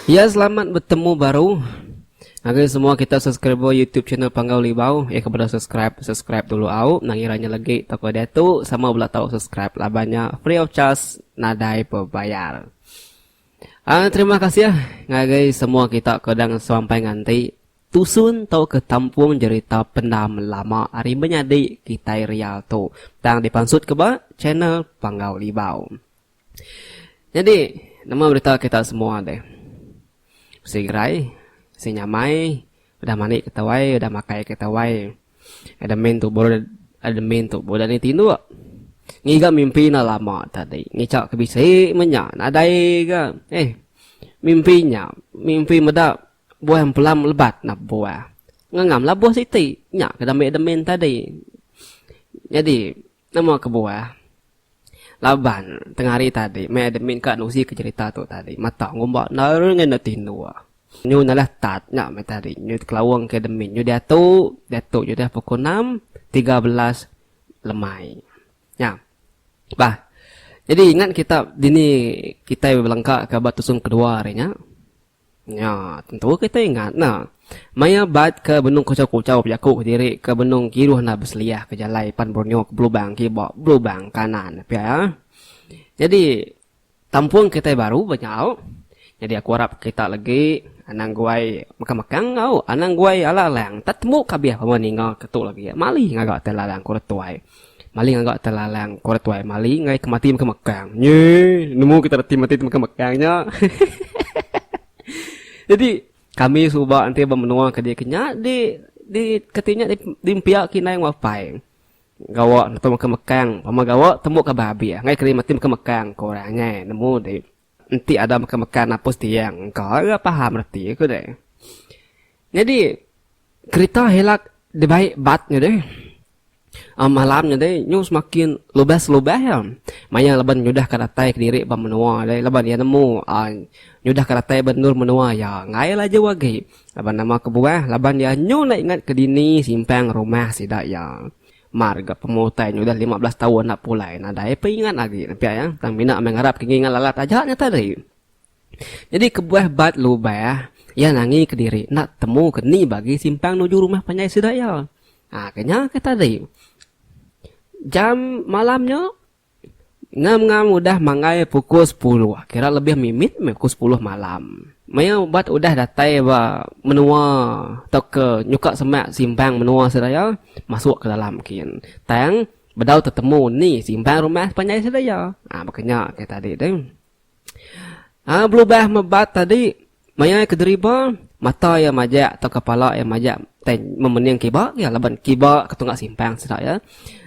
Ya, selamat bertemu baru. Agar semua kita subscriber YouTube channel Panggau Libau. Kepada subscribe dulu au. Nangiranya lagi toko dia tu sama pula tahu subscribe lah banyak free of charge nadai berbayar. Terima kasih ya. Ngagai semua kita kadang sampai nganti tusun tau ke tampung cerita pendam lama hari menyadi kita real tu. Tang dipansut ke channel Panggau Libau. Jadi nama berita kita semua deh. Sigrai, si nyamai, udah mani ketawai, udah makai ketawai. Ada main tu bodoh ni tindu. Ngiga mimpi na lama tadi. Ngicak kebisi menya, nadai ga. Mimpinya, mimpi meda buah yang pelam lebat nak buah. Ngangam lah buah siti, nyak kedamai tadi. Jadi, nama ke buah. Laban tengah hari tadi mai admin kat nusi ke cerita tu tadi mata ngombak nar ngan tindu nyu nalah tat nya mai tadi nyu kelawang ke admin nyu dia tu nyu dah pukul 6:13 lemai ya bah jadi ingat kita kita berlengkap ke batusun kedua harinya ya tentu kita ingat nah maya bat ke benung kucau-kucau piaku ke diri ke benung kiruh na berseliah ke jalai pan Borneo ke Blubang kibak Blubang kanan ya. Jadi tampung kita baru banyak. Jadi aku harap kita lagi anang guai makang au anang guai alalang tatmu kabiah pamaninga ketuk lagi mali ngagak telalang kuretuai. Mali ngagak telalang kuretuai mali ngai kemati makang. Nye nemu kita mati makangnya. Jadi kami subak nanti bermenua ke dia kenya di ketinya di pihak kina yang wapai. Gawak temu ke mekang, pama gawak temu ke babi ya. Ngai keri mati ke mekang korangnya nemu di nanti ada ke mekang apus tiang. Kau enggak paham berarti aku deh. Jadi kereta helak di baik batnya deh. Malamnya deh nyu semakin lubah ya. Maya leban nyudah karatai ke diri bermenua deh. Leban dia nemu nyudah karatai benur menua ya ngai lah je wagi laban nama kebuah laban dia nyu nak ingat ke dini simpang rumah sidak ya marga pemutai nyudah 15 tahun nak pulai nah dai peingat lagi tapi ya tang mina mengharap keingat lalat ajaknya tadi jadi kebuah bat lubah ya nangi ke diri nak temu ke ni bagi simpang nuju rumah panjai sidak ya kenya ke tadi jam malamnya ngam udah mangai pukul 10. Kira lebih mimit pukul 10 malam. Maya ubat udah datai ba menua atau ke nyuka semak simpang menua sedaya masuk ke dalam kin. Tang bedau tertemu ni simpang rumah panjai sedaya. Makanya kayak tadi deh. Berubah mebat tadi maya kederiba mata ya majak atau kepala ya majak memening kiba ya laban kiba ketunggak simpang sedaya.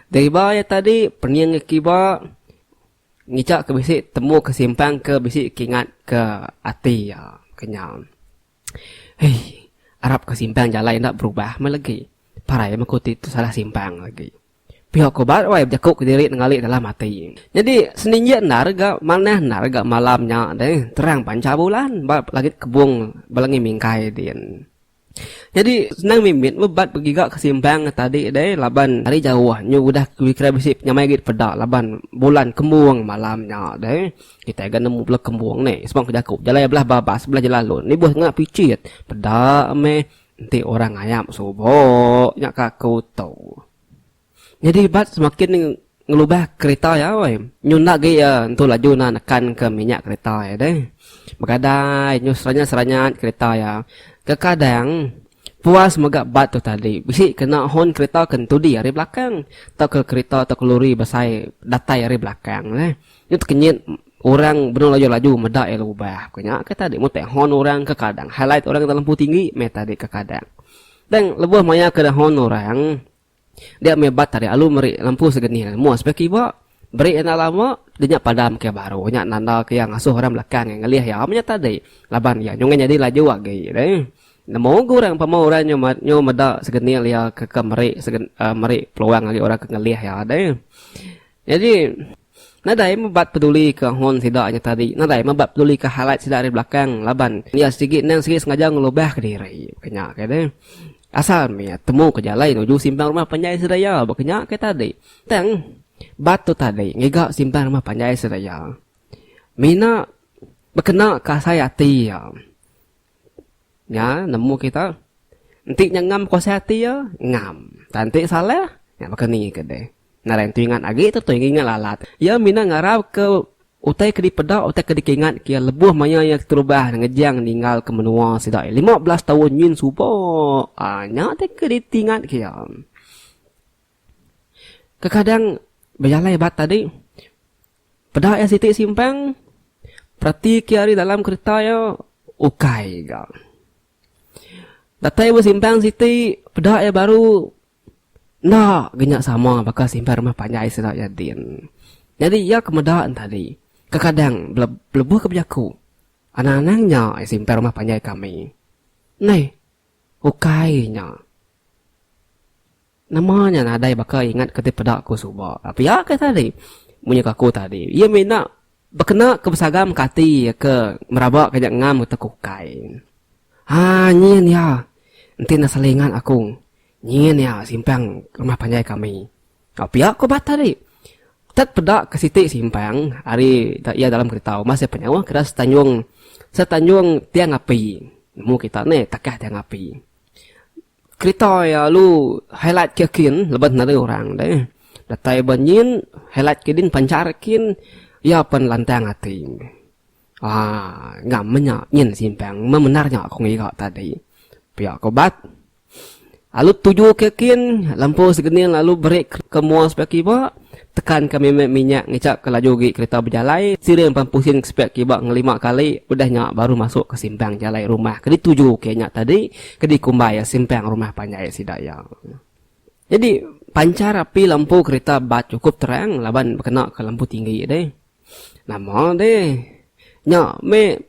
Deriba ya tadi pening kiba ngicak ke bisik temu ke simpang ke bisik kingat ke ati ya kenyang. Arab ke simpang jalan nak berubah lagi. Parai mengikuti itu salah simpang lagi. Pihak kobat wai berjakuk ke diri ngali dalam hati. Jadi seninja narga mana narga malamnya deh terang panca bulan lagi kebung balangi mingkai din. Jadi senang mimit bebat bergigak kesimpang tadi deh laban hari jauh nyu udah kira bisip nyamai git pedak laban bulan kembung malamnya deh kita kan nemu belah kembung nih sebang kejakuk jalan belah babas belah jalan lun ni buah ngak picit pedak me nanti orang ayam subuh nyak kaku tau jadi bat semakin ngelubah kereta ya woi nyu nak ge ya entu laju na nekan ke minyak kereta ya deh bergadai nyu seranya kereta ya kadang puas megak bat tu tadi bisi kena hon kereta kentudi dari belakang atau ke kereta atau ke lori basai datai dari belakang itu kenyit orang benar laju medak ubah kenya ke tadi mutek hon orang ke kadang highlight orang dalam lampu tinggi me tadi ke kadang dan lebuh maya ke hon orang dia mebat tadi alu meri lampu segeni mu aspek iba beri enak lama dia padam ke baru nya nanda ke yang asuh orang belakang yang ngeliah ya amnya tadi laban ya nyungan jadi laju lagi deh namo orang pamau orang nyo meda segeni ya ke meri meri peluang lagi orang ke ngeliah ya deh jadi nadai membat peduli ke hon sidaknya tadi nadai membat peduli ke highlight sidak dari belakang laban ya sedikit sengaja ngelubah ke diri kenya ke deh asal me temu ke jalan nuju simpang rumah panjai sedaya baknya ke tadi tang batu tadi ngigak simpang rumah panjai sedaya mina berkena ka saya ti ya nya nemu kita nanti ngam kuasa hati ya ngam nanti salah ya bakani ke deh narang tu ingat lagi tu ingat lalat ya mina ngarap ke utai ke di pedak utai ke di ingat kia lebuh maya yang terubah ngejang ninggal ke menua sidak 15 tahun yin supo nya te ke di tingat kia kadang berjalan bat tadi pedak ya siti simpang perhati kia di dalam kereta ya ukai ga datai bersimpang siti pedak ya baru nak genyak sama bakal simpan rumah panjai sedak jadin. Jadi ya kemedaan tadi. Kadang belebuh ke bejaku. Anak-anaknya simpan rumah panjai kami. Nei, ukainya. Namanya nadai bakal ingat ketika pedakku subah. Apa ya ke tadi? Punya kaku tadi. Ia mina berkena ke besagam kati ke merabak kejak ngam ke ukai. Nyin ya. Nanti nak selingan aku. Nyin ya simpang rumah panjai kami. Apa aku bat tadi? Tat pedak ke sitik simpang. Hari ia dalam kereta. Masih penyawa kira setanjung tiang api. Nemu kita ni takah tiang api. Kereta ya lu highlight kekin. Lebat nari orang deh. Datai banyin highlight kedin pancarkin. Ya pen lantang hati. Ngamnya nyin simpang. Memenarnya aku ngigak tadi. Pihak kobat. Lalu tuju kekin, lampu segenil lalu break ke muas spek kiba, tekan ke minyak ngecak ke laju gi kereta berjalai, siring pampusin spek kiba ngelima kali, udahnya baru masuk ke simpang jalai rumah. Kedi tuju kayaknya tadi, kedi kumbaya simpang rumah panjai sidaya. Jadi pancar api lampu kereta bat cukup terang, laban berkena ke lampu tinggi deh. Nama deh, nya me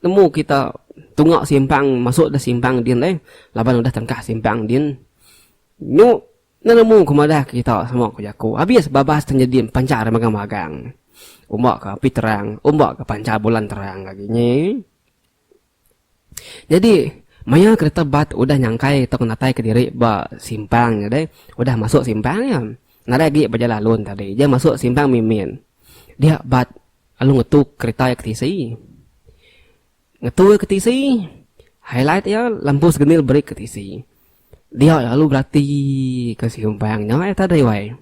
nemu kita tungak simpang masuk dah simpang din deh. Laban udah tengkah simpang din. Nyu nemu kemadah kita semua kujaku. Habis babas terjadi pancar magang-magang. Umbak ke api terang, umbak ke pancar bulan terang laginya. Jadi maya kereta bat udah nyangkai tok natai ke diri ba simpang ya deh. Udah masuk simpang ya. Nada lagi berjalan lun tadi. Dia masuk simpang mimin. Dia bat lalu ngetuk kereta ke tisi. Ngetua ke tisi, highlight ya lampu segenil break ke tisi. Dia lalu berarti ke simpangnya ya tadi wai.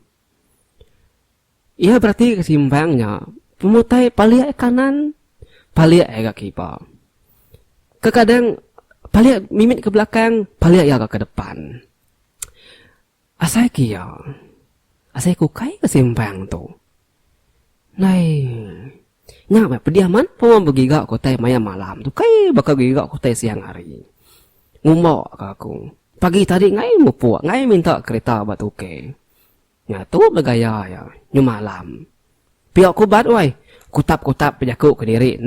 Ia berarti ke simpangnya. Pemutai palia kanan, palia agak kipa. Kadang palia mimit ke belakang, palia ya ke depan. Asai kia, asai kukai ke simpang tu. Nai. Nya pediaman pemam begigak kotai maya malam tu kai bakal gigak kotai siang hari. Ngumok aku. Pagi tadi ngai mupuak, ngai minta kereta batu ke. Nya tu bergaya ya, nyu malam. Piak ku bat wai, kutap-kutap pejaku ke diri.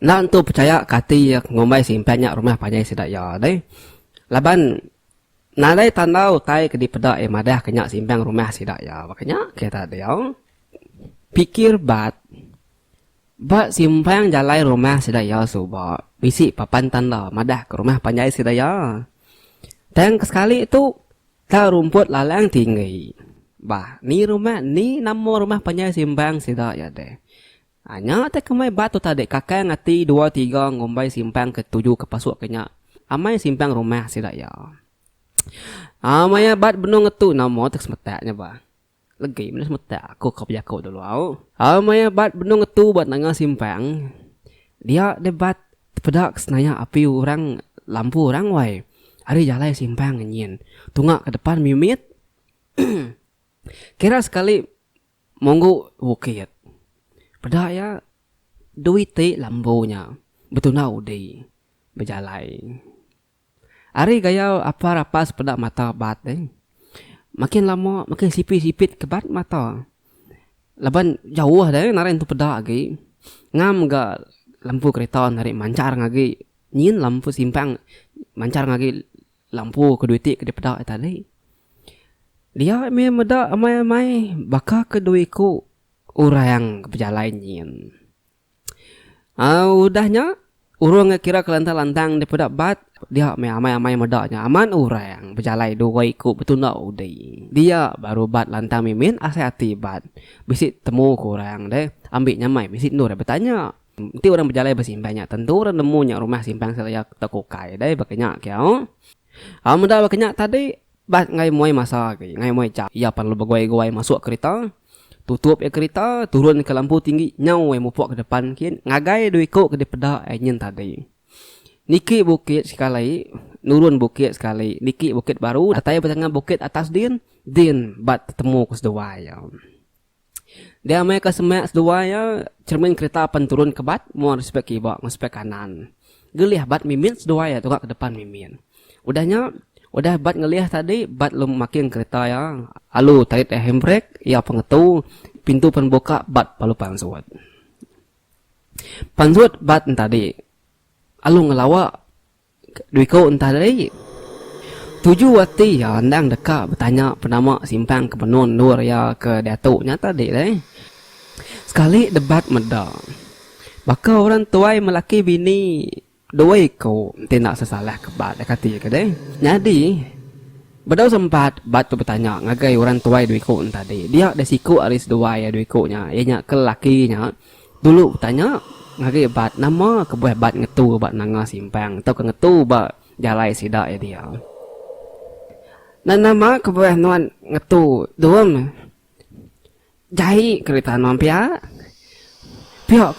Nak tu percaya kati ya ngombai simpannya rumah panjai sedak ya deh. Laban nadai tandau tai ke di pedak madah kenyak simpang rumah sedak ya. Makanya kita dia pikir bat simpang jalai rumah sidaya suba. Bisi papan tanda madah ke rumah panjai sidaya. Dan sekali itu tak rumput lalang tinggi. Ni rumah ni nama rumah panjai simpang sidaya deh. Hanya tak kemai batu tadi kakak ngati 2-3 ngombai simpang ke-7 ke pasuk kenya. Amai simpang rumah sidaya. Amai bat benung ngetu nama tak semetaknya bah. Lagi mana semata aku kau berjaku dulu au. Maya bat benung itu buat nanga simpang. Dia debat pedak senaya api orang lampu orang wai. Hari jalai simpang nyin. Tungak ke depan mimit. Kira sekali monggo bukit. Pedak ya duit lampunya. Betul na udi berjalai. Hari gaya apa rapas pedak mata bat Makin lama, makin sipit-sipit kebat mata. Laban jauh dah narai tu pedak lagi. Ngam ga lampu kereta narik mancar lagi. Nyin lampu simpang mancar lagi lampu kedua tik ke pedak tadi. Dia me medak amai-amai baka kedua ku orang berjalan nyin. Udahnya urang kira kelantang-lantang di pedak bat. Dia amai-amai medaknya aman orang berjalai 2 ikut betul nak udai. Dia baru bat lantang mimin asai hati bat. Bisit temu kurang deh. Ambil nyamai bisit nur bertanya. Nanti orang berjalan bersimpangnya. Tentu orang nemunya rumah simpang saya terkukai. Dai bakanya kau. Mudah bakanya tadi bat ngai moy masa ke ngai moy cap. Ia perlu bergoi-goi masuk kereta. Tutup kereta, turun ke lampu tinggi, nyau mupuk ke depan kian. Ngagai duiko ke depan nyen tadi. Niki bukit sekali, nurun bukit sekali. Niki bukit baru, atai bertengah bukit atas din bat temu ke sedua ya. Dia mai ke semak sedua ya, cermin kereta apan turun ke bat, mau respek kibak, respek kanan. Gelih bat mimin sedua ya, tengok ke depan mimin. Udah bat ngelih tadi, bat lu makin kereta ya. Alu tarik handbrake, ya pengetu, pintu penbuka, bat palu pansut. Pansut bat tadi. Alu ngelawa, duiko entah tadi. 7 waktu ya, andang dekat bertanya penama simpang ke penun nur ya ke datuknya tadi deh. Sekali debat meda. Baka orang tuai melaki bini dua ko tidak sesalah ke bat kata ke deh. Jadi bedau sempat bat tu bertanya ngagai orang tuai dua ko tadi. Dia ada siku aris dua ya dua ko nya. Ianya ke lakinya dulu bertanya ngagai bat nama kebuah bat ngetu bat nanga simpang atau ke ngetu bat jalai sidak ya dia. Dan nama kebuah nuan ngetu dom jahit kereta nuan pihak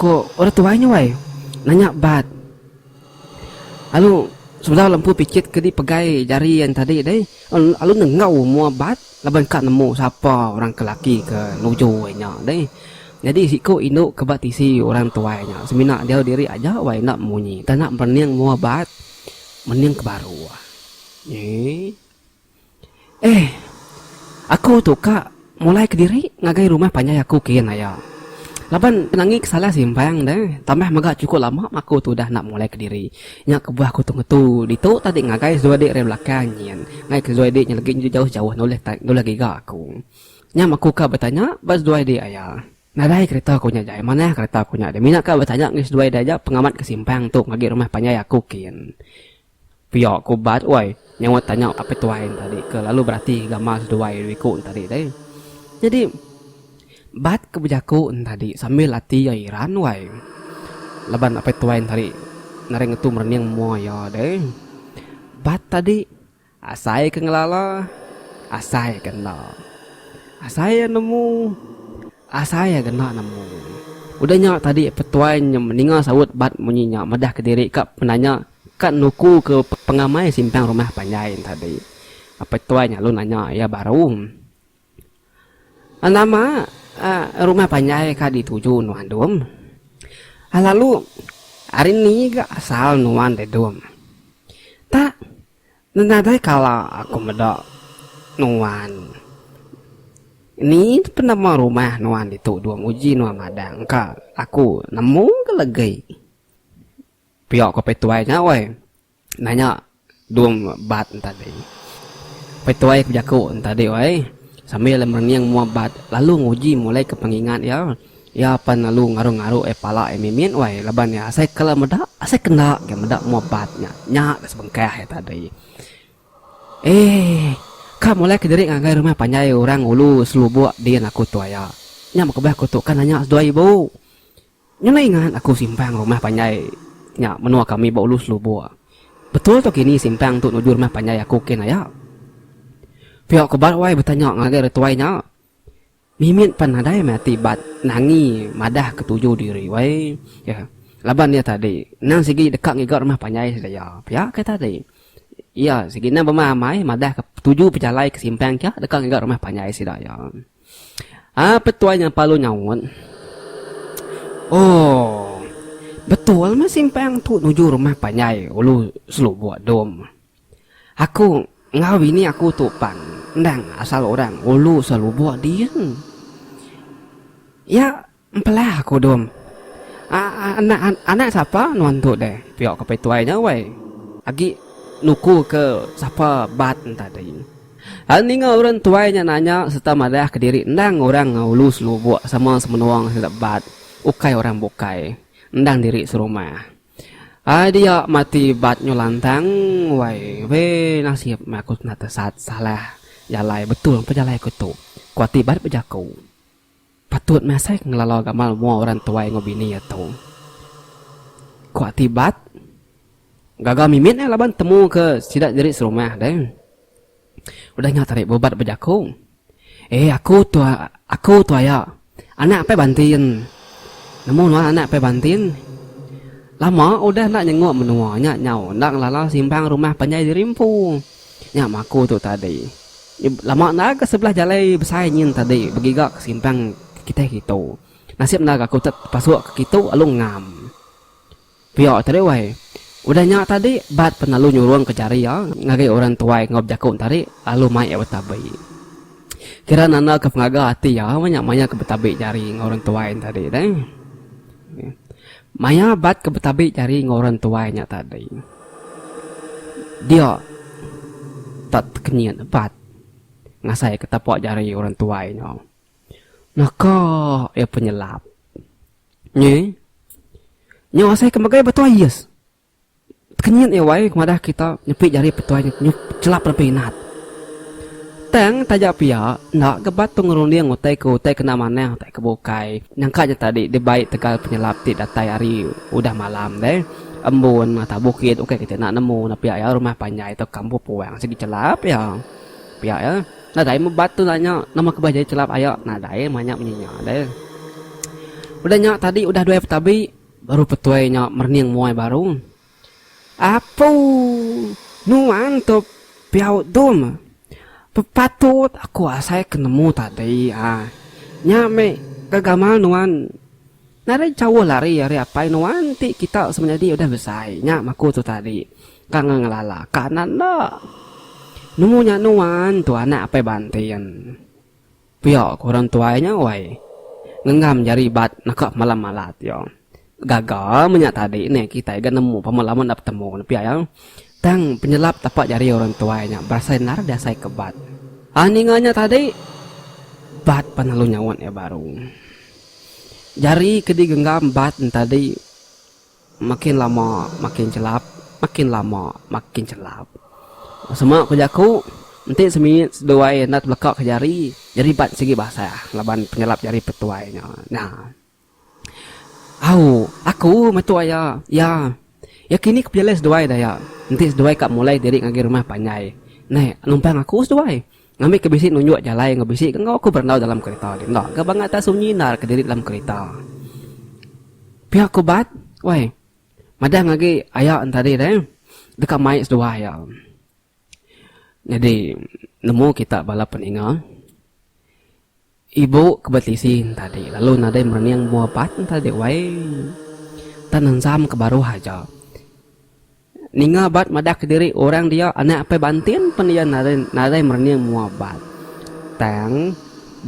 ko orang tuanya wai nanya bat. Lalu sudah lampu picit ke di pegai jari yang tadi deh. Lalu nengau mua bat laban kat nemu siapa orang kelaki ke nuju nya deh. Jadi siko induk ke bat isi orang tuanya. Semina dia diri aja wai nak munyi. Tak nak berniang mua bat meniang ke baru. Aku tu kak mulai ke diri ngagai rumah panjang aku kian ayah. Laban nangik salah simpang deh. Tambah magak cukup lama aku tu dah nak mulai ke diri. Nya kebuah aku tunggu tu. Di tu tadi ngagai zua dik rem belakang nyen. Ngai ke zua dik nya lagi jauh-jauh noleh lagi gak aku. Nya aku kak bertanya bas zua dik ayah. Nadai kereta aku nya jai mana kereta aku nya ada. Minyak kak bertanya ngis zua dik aja pengamat ke simpang tu ngagai rumah panjang aku kian. Piok ku bat wai. Nyawat tanya apa tuain tadi ke lalu berarti gamas dua wiku tadi deh. Jadi bat kebijaku tadi sambil latih ya Iran wai. Leban apa tuain tadi nareng itu merniang mua ya deh. Bat tadi asai ke ngelala, asai kena. Asai nemu, asai kena nemu. Udahnya tadi petuain yang meninggal sawut bat munyinya medah ke diri kak penanya kat nuku ke pengamai simpang rumah panjang tadi. Apa tuanya lu nanya ya baru. Nama rumah panjang kak dituju nuan dom. Lalu hari ini gak asal nuan de dom. Tak nanti kalau aku medak nuan. Ini penama rumah nuan itu dua uji nuan madang kak aku nemu ke lagi. Piok ke petuainya woi nanya dum bat tadi. Petuai kejaku tadi woi sambil merniang mua bat lalu nguji mulai ke pengingat ya. Ya pan lalu ngaru-ngaru pala mimin woi laban ya saya kalau medak saya kena ke medak mua batnya nya sebengkah ya tadi. Kak mulai ke diri ngagai rumah panjai orang ulu selubuk dia aku tuaya. Nya makabah aku tu kan nanya sedua ibu. Nya ingat aku simpang rumah panjai nya menua kami bawa lulus lubu. Betul tu kini simpang tu nuju rumah panjang aku kena ya. Pihak kebat wai bertanya ngagai retuainya. Mimin panadai mati bat nangi madah ketujuh diri wai. Ya. Laban dia tadi nang segi dekat ngigat rumah panjang saya. Pihak ke tadi. Iya, segi nang bermamai madah ketujuh pejalai ke simpang ya dekat ngigat rumah panjang saya. Petuainya palu nyawon. Oh. Betul mas simpang tu nuju rumah panjai ulu selubuk dom. Aku ngau ini aku tu pan ndang asal orang ulu selubuk dia. Ya empelah aku dom. Anak siapa nuan tu deh. Piok ke petuainya wai. Agi nuku ke siapa bat tadi. Ani ngau orang tuainya nanya serta madah ke diri ndang orang ulu selubuk sama semenuang sedap bat. Ukai orang bukai. Ndang diri serumah. Dia mati bat nyolantang wai we nasib aku nata saat salah jalai betul pejalai aku tu kuati bat pejaku patut mesek ngelalo gamal mua orang tua ngobini ya tu kuat tibat gagal mimit laban temu ke sidak jadi serumah deh. Udahnya tarik bobat berjakung. Aku tu ayah. Anak apa bantin. Namun anak apa bantin. Lama udah nak nyengok menuanya nyau nak lala simpang rumah penyai di rimpu. Nya maku tu tadi. Lama nak ke sebelah jalan besar nyin tadi begigak ke simpang kita gitu. Nasib nak aku tet pasuk ke gitu alung ngam. Piok tadi wai. Udahnya tadi bat penalu nyuruang ke jari ya ngagai orang tua ngob jakun tadi lalu mai betabai. Kira nana ke pengaga hati ya banyak ke betabai jari orang tua tadi deh. Maya bat ke betabai jari orang tuanya tadi. Dia tak kenyan bat ngasai ketapok jari orang tuanya. Naka ya penyelap. Nyo saya kemagai betul yes. Kenyan ya wai kemadah kita nyepik jari petuanya nyup celap lebih nat. Teng tajak pia nak kebat tu ngerun dia ngutai ke utai kena mana utai ke bukai. Nyangkanya tadi di baik tegal penyelap ti datai hari udah malam deh. Embun mata bukit oke kita nak nemu na pia ya rumah panjai tu kampung puang segi celap ya. Pia ya. Nah dai membat tu nanya nama kebajai celap ayo. Nah dai banyak menyinya deh. Udah nyak tadi udah dua petabi baru petuainya merning muai baru. Apa nuan tu piau dom pepatut aku asai kenemu tadi nyame kagamal nuan nari cawo lari apa nuan ti kita sebenarnya udah besar nya maku tu tadi kang ngelala kanan dah numunya nuan tu anak apa bantian piau orang tuanya wai ngengam jari bat nakak malam malat yo gagal menyak tadi nih kita kan nemu pemalaman dapat temu tapi ayang tang penyelap tapak jari orang tuanya berasa nar dasai kebat aningannya tadi bat panalu nyawan ya baru jari kedi genggam bat tadi makin lama makin celap makin lama makin celap semua kerjaku nanti seminggu dua nat belakang ke jari bat segi bahasa laban penyelap jari petuainya nah aku metu ya kini kepiales doai dah ya nanti doai kak mulai dari ngagi rumah panjai nah numpang aku doai ngambil kebisik nunjuk jalan ngebisik kan aku berenau dalam kereta enggak ke banget tak sunyi nar ke diri dalam kereta pihak aku bat wai madah ngagi ayak tadi deh dekat mai doai ya jadi nemu kita balap peninga ibu kebetisin tadi lalu nadai merniang muapat tadi wai tanang sam ke baru aja ninga bat madak ke diri orang dia anak apa bantin penian nadai merniang muabat tang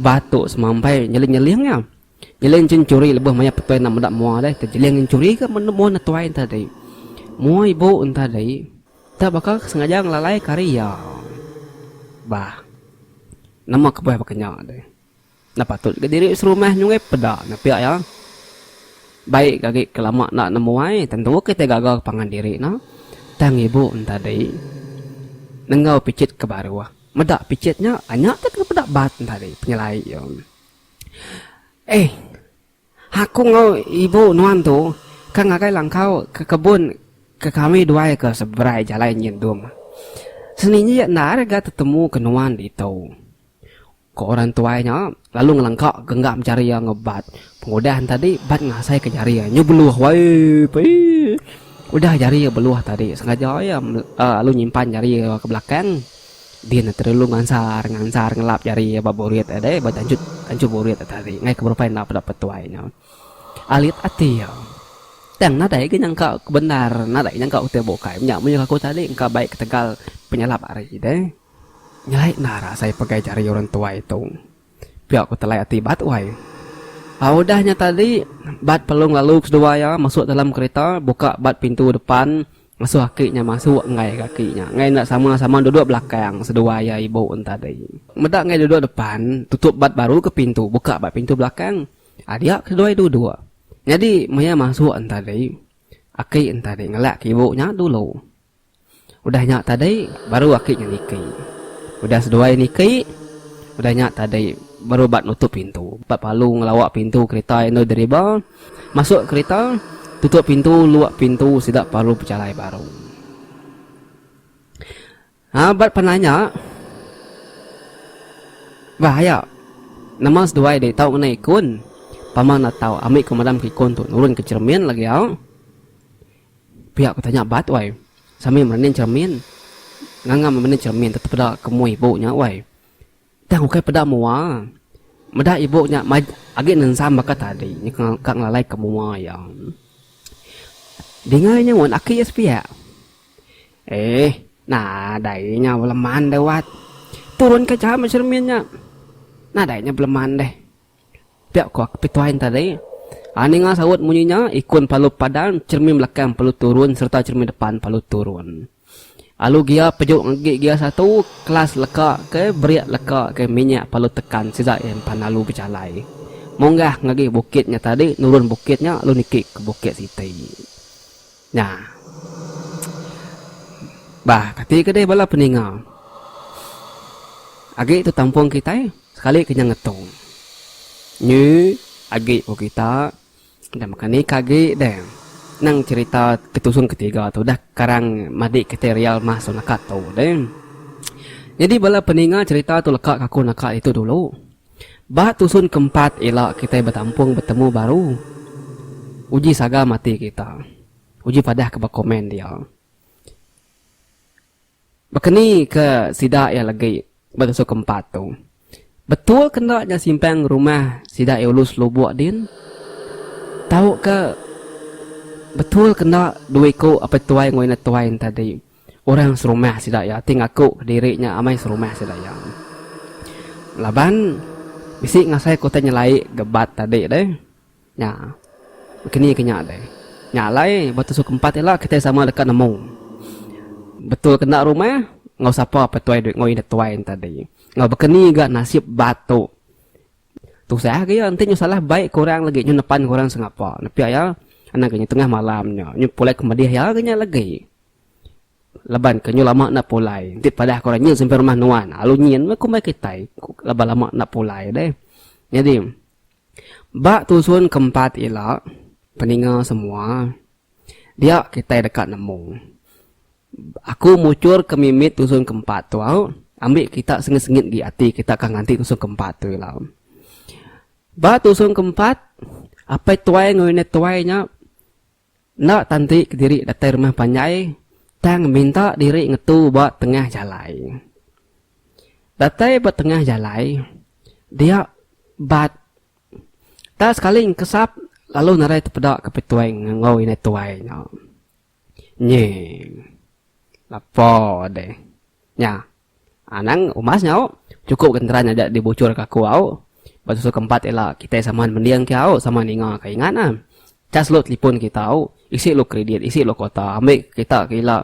batu semampai nyeling-nyelingnya nyeling cincuri lebih banyak petuai nak medak mua deh terjeling cincuri ke menemu natuai tadi mua ibu tadi tak bakal sengaja ngelalai karya bah nama kebuah pakenya deh. Nah patut ke diri serumah nyungai pedak na pihak ya. Baik kaki kelama nak nemuai tentu kita gagal pangan diri na. Tang ibu tadi nengau picit ke baru medak picitnya hanya tak kena pedak bat tadi penyelai yo. Aku ngau ibu nuan tu kan ngakai langkau ke kebun ke kami dua ke seberai jalan nyendum. Seninya ya narga ketemu kenuan itu. Ke orang tuanya lalu ngelengkak genggam jari yang ngebat pengudahan tadi bat ngasai ke jari ya nyebeluh wai udah jari ya beluah tadi sengaja ya lalu nyimpan jari ke belakang dia nanti lu ngansar ngelap jari ya baborit ada bat ancut borit tadi ngai keberapa nak dapat tuainya alit ati ya dan nadai ke nyangka benar nadai nyangka udah bokai punya aku tadi engkau baik ketegal penyelap hari deh nyai nara saya pakai cari orang tua itu pihak aku telai hati bat wai udahnya tadi bat pelung lalu kedua ya masuk dalam kereta buka bat pintu depan masuk kakinya masuk ngai kakinya ngai nak sama-sama duduk belakang sedua ya ibu tadi medak ngai duduk depan tutup bat baru ke pintu buka bat pintu belakang dia kedua duduk jadi maya masuk tadi aki tadi ngelak ibunya dulu udahnya tadi baru akinya niki udah sedua niki udahnya tadi baru bat nutup pintu bat palu ngelawak pintu kereta itu dari bawah masuk kereta tutup pintu, luak pintu, tidak perlu bercalai baru. Buat penanya, bahaya. Nama seduai deh tahu kena ikun. Paman tahu, ambil kemadam ikun tu, nurun ke cermin lagi au. Pihak tanya bat wai. Sambil merenin cermin. Ngangam merenin cermin tetap pada kemu ibunya wai. Tang ukai pada mua. Meda ibunya agi nensam baka tadi, ni kang lalai ke mua yang. Dinganya wan aki yes pihak. Nah, dainya beleman dewat. Turun ke cahaya cerminnya. Nah, dainya beleman deh. Pihak kok pituain tadi. Ani nga sawut munyinya, ikun palu padan, cermin belakang palu turun, serta cermin depan palu turun. Lalu dia pejuk ngegi dia satu, kelas leka ke, beriak leka ke minyak palu tekan, sisa yang panalu bercalai. Monggah ngegi bukitnya tadi, nurun bukitnya, lalu nikik ke bukit siti. Nah. Bah, ketika dia bala peninggal. Agi itu tampung kita, sekali kenyang ngetong. Ni, agi po kita, dan makani kagi deh. Nang cerita ketusun ketiga tu dah karang madik kita real mas nakat tu deh. Jadi bala peninggal cerita tu lekak aku nakat itu dulu. Bah tusun keempat elak kita bertampung bertemu baru. Uji saga mati kita. Uji padah ke komen dia. Bakani ke sida yang lagi bertusuk keempat tu. Betul kendaknya simpang rumah sida ulus lubuk din? Tahu ke betul kena duiko apa tuai ngoina tuai tadi. Orang serumah sida ya ting aku dirinya amai serumah sida ya. Laban bisi ngasai kota nyalai gebat tadi deh. Nya. Bakani kenya deh. Nyalai bertusuk keempat lah kita sama dekat nemu. Betul kena rumah, ngau sapa petuai duit ngoi tuai tadi. Ngau bekeni gak nasib batu. Tu saya kaya nanti salah baik kurang lagi nyu depan kurang sengapa. Tapi ya anak kanya tengah malamnya, nyu pulai kemadiah ya kanya lagi. Leban kenyu lama nak pulai. Nanti pada kurang nyu sampai rumah nuan. Alu nyin aku mai kitai. Leban lama nak pulai deh. Jadi bak tusun keempat ialah peninggal semua. Dia kita dekat nemu. Aku mucur ke mimit tusun keempat tu ambil kita sengit-sengit di hati kita akan nganti tusun keempat tu lah. Ba tusun keempat apa tuai ngoine tuainya nak tanti ke diri datai rumah panjai tang minta diri ngetu buat tengah jalai. Datai buat tengah jalai dia bat tak sekali kesap lalu narai terpedak ke petuai ngoine tuainya. Nyeng. Lapo deh. Ya. Anang umasnya cukup genteran ada dibocor ke aku Batu keempat elak kita samaan mendiang ke sama ninga keinganan. Cas lo telefon kita isi lo kredit, isi lo kota. Ambil kita kila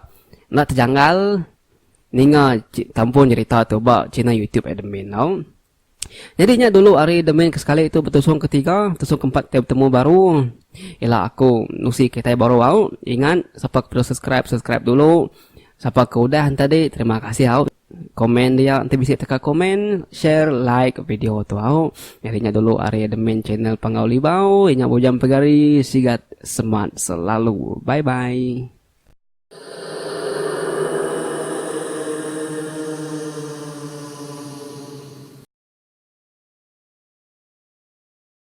nak terjanggal ninga tampun cerita tu bak Cina YouTube admin Jadinya dulu hari admin sekali itu bertusung ketiga, bertusung keempat kita bertemu baru. Ialah aku nusi kita baru ingat siapa perlu subscribe dulu. Siapa ke udah tadi, terima kasih komen dia, nanti bisa tekan komen, share, like video tu Jadinya dulu hari admin channel Panggau Libau, inya bujam pegari, sigat semangat selalu. Bye bye.